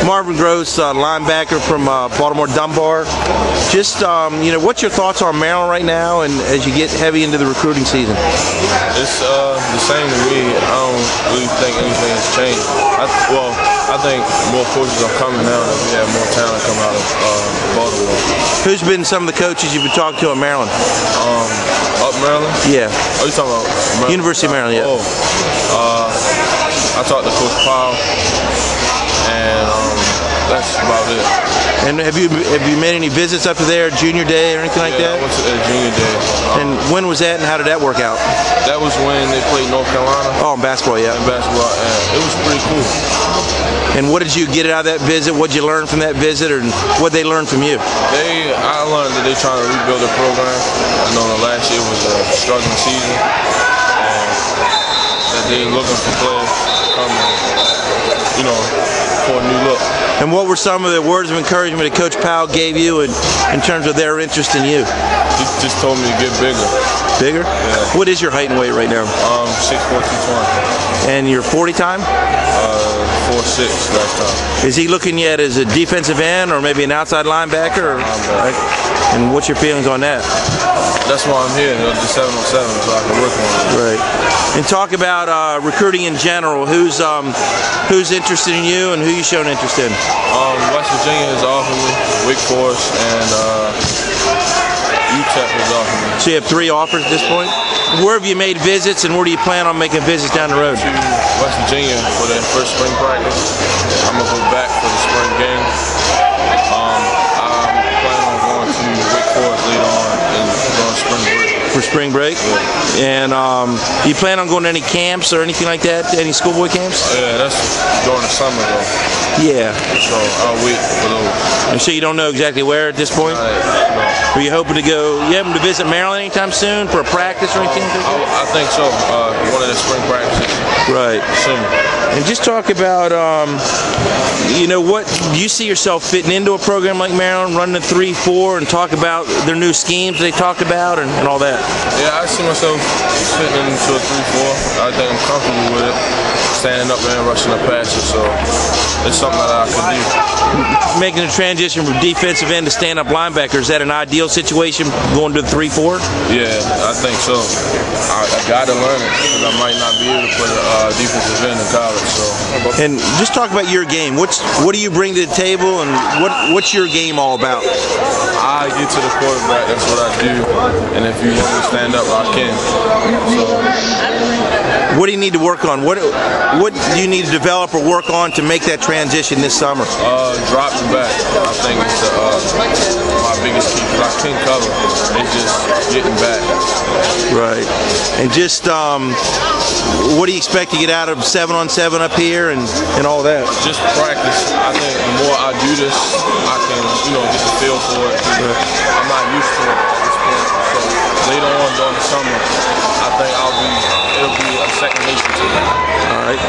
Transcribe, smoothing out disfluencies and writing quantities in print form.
Marvin Gross, linebacker from Baltimore Dunbar. Just, what's your thoughts on Maryland right now, and as you get heavy into the recruiting season? It's the same to me. I don't really think anything has changed. I think more coaches are coming now, and we have more talent come out of Baltimore. Who's been some of the coaches you've been talking to at Maryland? Up Maryland? Yeah. Oh, you talking about Maryland? University of Maryland, yeah. I talked to Coach Powell, and that's about it. And have you made any visits up to there, junior day or anything like that? I went to junior day. And when was that, and how did that work out? That was when they played North Carolina. Oh, in basketball, yeah. In basketball, and it was pretty cool. And what did you get out of that visit? What did you learn from that visit, and what did they learn from you? I learned that they're trying to rebuild their program. I know the last year was a struggling season, and that they're looking for players to come and, for a new look. And what were some of the words of encouragement that Coach Powell gave you in terms of their interest in you? He just told me to get bigger. Bigger? Yeah. What is your height and weight right now? 6'4", 220. And your 40 time? 4'6" last time. Is he looking yet as a defensive end or maybe an outside linebacker? Right? And what's your feelings on that? That's why I'm here, the 7-on-7, so I can work on it. Right. And talk about recruiting in general. Who's interested in you, and who you showing interest in? West Virginia has offered me, Wake Forest, and UTEP has offered me. So you have 3 offers at this point? Where have you made visits, and where do you plan on making visits down the road? To West Virginia for their first spring practice. I'm going to go back for the spring game. I'm planning on going to Wake Forest later on and going spring break. For spring break? Yeah. And you plan on going to any camps or anything like that? Any schoolboy camps? Yeah, that's during the summer though. Yeah. So I'll wait for those. And so you don't know exactly where at this point? No. Are you hoping to go? You having to visit Maryland anytime soon for a practice or anything? I think so. One of the spring practices. Right. Soon. And just talk about, what do you see yourself fitting into a program like Maryland, running a 3-4, and talk about their new schemes they talked about and all that? Yeah, I see myself fitting into a 3-4. I think I'm comfortable with it, standing up and rushing the passes, so it's something that I can do. Making the transition from defensive end to stand-up linebacker, is that an ideal situation going to the 3-4? Yeah, I think so. I got to learn it because I might not be able to play defensive end in college. So. And just talk about your game. What do you bring to the table, and what's your game all about? I get to the quarterback. That's what I do. And if you want me to stand up, I can. So. What do you need to work on? What do you need to develop or work on to make that transition this summer? Drop the back. I think it's my biggest key because I can cover. It's just getting back. Right. And just what do you expect to get out of 7-on-7 up here and all that? Just practice. I think the more I do this, I can get the feel for it. I'm not used to it at this point. So later on during the summer, I think it'll be a second nature to me. All right.